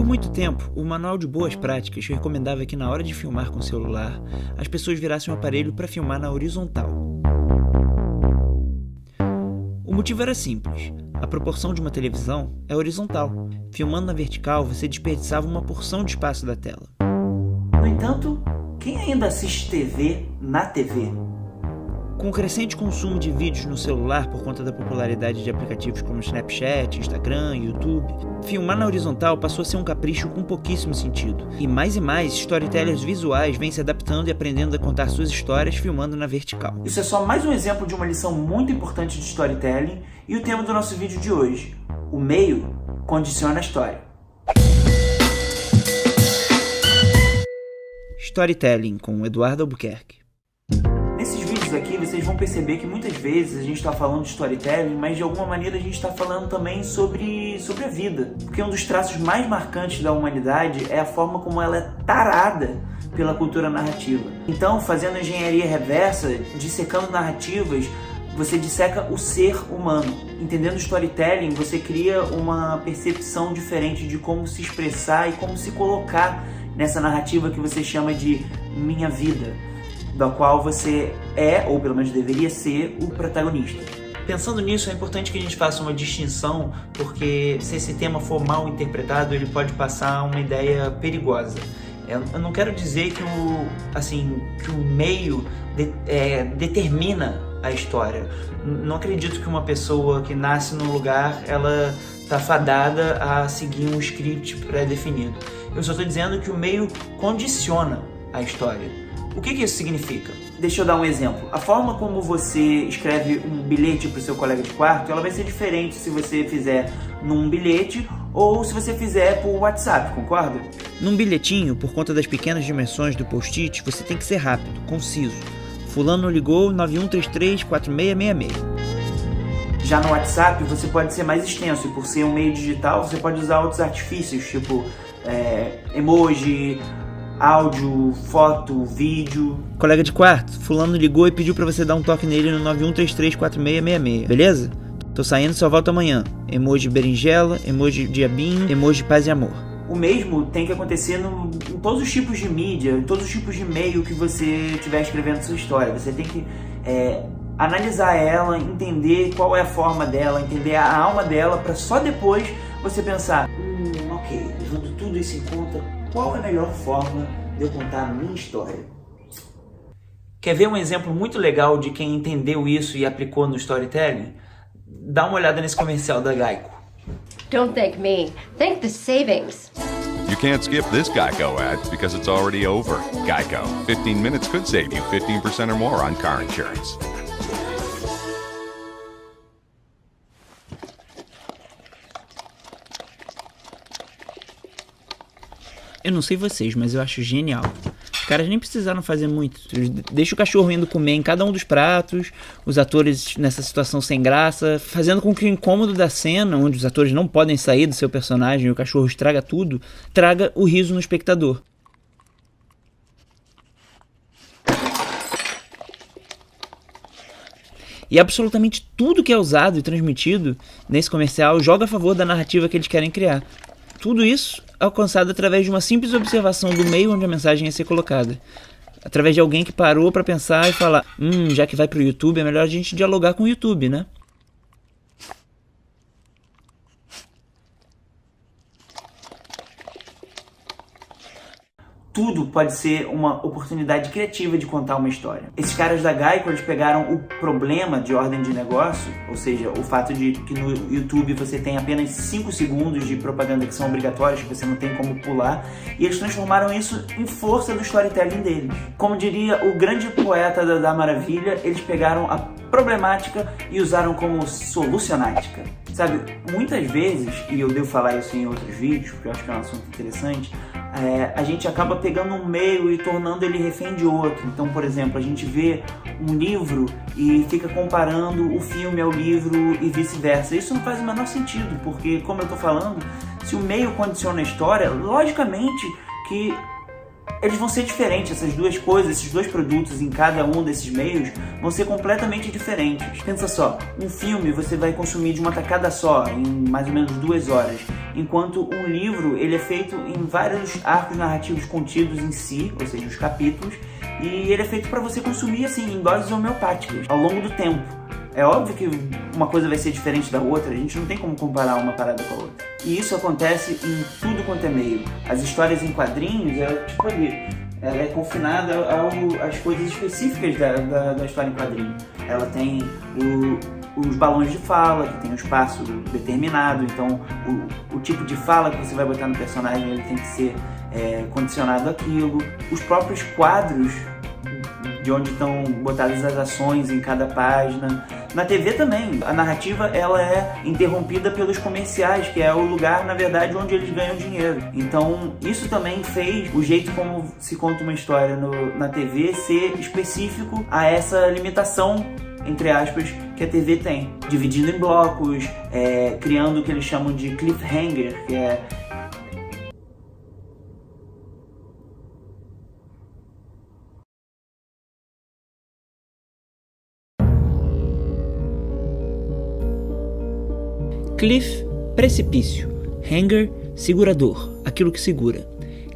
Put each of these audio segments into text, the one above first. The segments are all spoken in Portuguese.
muito tempo, o Manual de Boas Práticas recomendava que na hora de filmar com o celular, as pessoas virassem o aparelho para filmar na horizontal. O motivo era simples. A proporção de uma televisão é horizontal. Filmando na vertical, você desperdiçava uma porção de espaço da tela. No entanto, quem ainda assiste TV na TV? Com o crescente consumo de vídeos no celular por conta da popularidade de aplicativos como Snapchat, Instagram, YouTube, filmar na horizontal passou a ser um capricho com pouquíssimo sentido. E mais storytellers visuais vêm se adaptando e aprendendo a contar suas histórias filmando na vertical. Isso é só mais um exemplo de uma lição muito importante de storytelling e o tema do nosso vídeo de hoje: o meio condiciona a história. Storytelling com Eduardo Albuquerque. Nesses vídeos aqui vocês vão perceber que muitas vezes a gente está falando de storytelling, mas de alguma maneira a gente está falando também sobre a vida. Porque um dos traços mais marcantes da humanidade é a forma como ela é tarada pela cultura narrativa. Então, fazendo engenharia reversa, dissecando narrativas, você disseca o ser humano. Entendendo storytelling, você cria uma percepção diferente de como se expressar e como se colocar nessa narrativa que você chama de minha vida, da qual você é, ou pelo menos deveria ser, o protagonista. Pensando nisso, é importante que a gente faça uma distinção, porque se esse tema for mal interpretado, ele pode passar uma ideia perigosa. Eu não quero dizer que o meio determina a história. Não acredito que uma pessoa que nasce num lugar, ela está fadada a seguir um script pré-definido. Eu só estou dizendo que o meio condiciona a história. O que isso significa? Deixa eu dar um exemplo. A forma como você escreve um bilhete para o seu colega de quarto, ela vai ser diferente se você fizer num bilhete ou se você fizer por WhatsApp, concorda? Num bilhetinho, por conta das pequenas dimensões do post-it, você tem que ser rápido, conciso. Fulano ligou 91334666. Já no WhatsApp, você pode ser mais extenso e por ser um meio digital, você pode usar outros artifícios, tipo emoji, áudio, foto, vídeo. Colega de quarto, fulano ligou e pediu pra você dar um toque nele no 91334666, beleza? Tô saindo, só volto amanhã. Emoji berinjela, emoji diabinho, emoji paz e amor. O mesmo tem que acontecer em todos os tipos de mídia, em todos os tipos de meio que você estiver escrevendo sua história. Você tem que analisar ela, entender qual é a forma dela, entender a alma dela, para só depois você pensar, ok, levando tudo isso em conta, qual é a melhor forma de eu contar a minha história? Quer ver um exemplo muito legal de quem entendeu isso e aplicou no storytelling? Dá uma olhada nesse comercial da Geico. Don't thank me. Thank the savings. You can't skip this Geico ad because it's already over. Geico. 15 minutes could save you 15% or more on car insurance. Eu não sei vocês, mas eu acho genial. Os caras nem precisaram fazer muito. Deixa o cachorro indo comer em cada um dos pratos, os atores nessa situação sem graça, fazendo com que o incômodo da cena, onde os atores não podem sair do seu personagem e o cachorro estraga tudo, traga o riso no espectador. E absolutamente tudo que é usado e transmitido nesse comercial joga a favor da narrativa que eles querem criar. Tudo isso alcançado através de uma simples observação do meio onde a mensagem ia ser colocada. Através de alguém que parou para pensar e falar, já que vai pro YouTube, é melhor a gente dialogar com o YouTube, né? Tudo pode ser uma oportunidade criativa de contar uma história. Esses caras da Geico, eles pegaram o problema de ordem de negócio, ou seja, o fato de que no YouTube você tem apenas 5 segundos de propaganda que são obrigatórios, que você não tem como pular, e eles transformaram isso em força do storytelling deles. Como diria o grande poeta da Maravilha, eles pegaram a problemática e usaram como solucionática. Sabe, muitas vezes, e eu devo falar isso em outros vídeos, porque eu acho que é um assunto interessante, a gente acaba pegando um meio e tornando ele refém de outro. Então, por exemplo, a gente vê um livro e fica comparando o filme ao livro e vice-versa. Isso não faz o menor sentido, porque, como eu estou falando, se o meio condiciona a história, logicamente que eles vão ser diferentes, essas duas coisas, esses dois produtos em cada um desses meios vão ser completamente diferentes. Pensa só, um filme você vai consumir de uma tacada só, em mais ou menos 2 horas, enquanto um livro ele é feito em vários arcos narrativos contidos em si, ou seja, os capítulos, e ele é feito para você consumir assim em doses homeopáticas ao longo do tempo. É óbvio que uma coisa vai ser diferente da outra, a gente não tem como comparar uma parada com a outra. E isso acontece em tudo quanto é meio. As histórias em quadrinhos, ela é confinada às coisas específicas da história em quadrinho. Ela tem os balões de fala, que tem um espaço determinado, então o tipo de fala que você vai botar no personagem ele tem que ser condicionado àquilo. Os próprios quadros de onde estão botadas as ações em cada página. Na TV também, a narrativa ela é interrompida pelos comerciais, que é o lugar, na verdade, onde eles ganham dinheiro. Então, isso também fez o jeito como se conta uma história na TV ser específico a essa limitação, entre aspas, que a TV tem. Dividindo em blocos, criando o que eles chamam de cliffhanger, que é... Cliff, precipício. Hanger, segurador, aquilo que segura.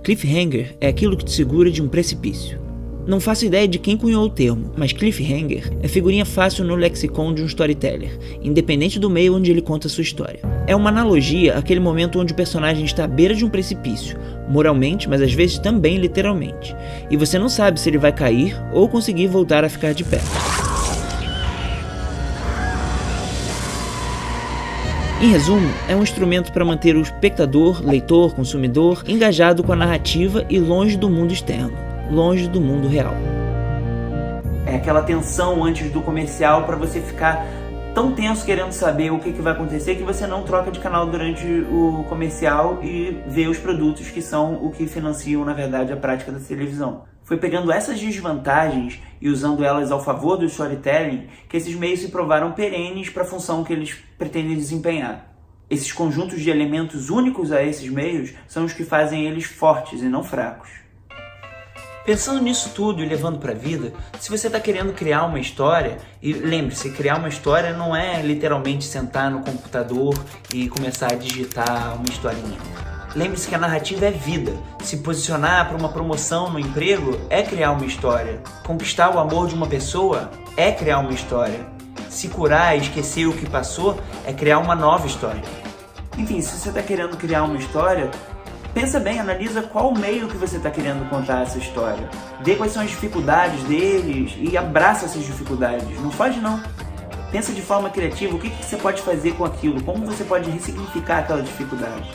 Cliffhanger é aquilo que te segura de um precipício. Não faço ideia de quem cunhou o termo, mas cliffhanger é figurinha fácil no lexicon de um storyteller, independente do meio onde ele conta sua história. É uma analogia àquele momento onde o personagem está à beira de um precipício, moralmente, mas às vezes também literalmente, e você não sabe se ele vai cair ou conseguir voltar a ficar de pé. Em resumo, é um instrumento para manter o espectador, leitor, consumidor engajado com a narrativa e longe do mundo externo, longe do mundo real. É aquela tensão antes do comercial para você ficar tão tenso querendo saber o que vai acontecer que você não troca de canal durante o comercial e vê os produtos que são o que financiam, na verdade, a prática da televisão. Foi pegando essas desvantagens e usando elas ao favor do storytelling que esses meios se provaram perenes para a função que eles pretendem desempenhar. Esses conjuntos de elementos únicos a esses meios são os que fazem eles fortes e não fracos. Pensando nisso tudo e levando para a vida, se você está querendo criar uma história, e lembre-se, criar uma história não é literalmente sentar no computador e começar a digitar uma historinha. Lembre-se que a narrativa é vida. Se posicionar para uma promoção no emprego é criar uma história. Conquistar o amor de uma pessoa é criar uma história. Se curar e esquecer o que passou é criar uma nova história. Enfim, se você está querendo criar uma história, pensa bem, analisa qual meio que você está querendo contar essa história. Vê quais são as dificuldades deles e abraça essas dificuldades. Não foge não. Pensa de forma criativa o que você pode fazer com aquilo, como você pode ressignificar aquela dificuldade.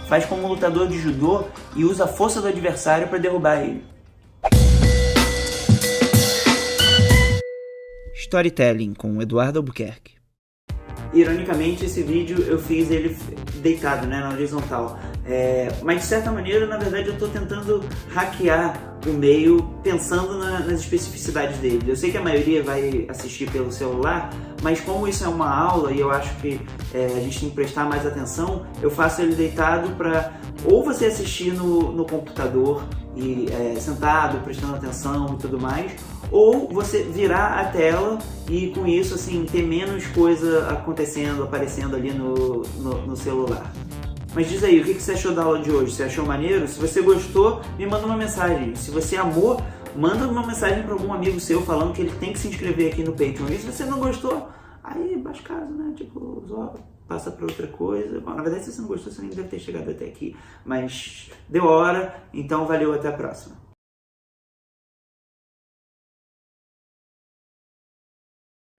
Faz como um lutador de judô e usa a força do adversário para derrubar ele. Storytelling com Eduardo Albuquerque. Ironicamente, esse vídeo eu fiz ele deitado, na horizontal. Mas de certa maneira, na verdade, eu estou tentando hackear o meio pensando nas especificidades dele. Eu sei que a maioria vai assistir pelo celular, mas como isso é uma aula e eu acho que a gente tem que prestar mais atenção, eu faço ele deitado para ou você assistir no computador e sentado, prestando atenção e tudo mais, ou você virar a tela e com isso assim ter menos coisa acontecendo, aparecendo ali no celular. Mas diz aí, o que você achou da aula de hoje? Você achou maneiro? Se você gostou, me manda uma mensagem. Se você amou, manda uma mensagem para algum amigo seu falando que ele tem que se inscrever aqui no Patreon. E se você não gostou, aí baixa caso, né? Tipo, passa para outra coisa. Bom, na verdade, se você não gostou, você nem deve ter chegado até aqui. Mas deu hora, então valeu, até a próxima.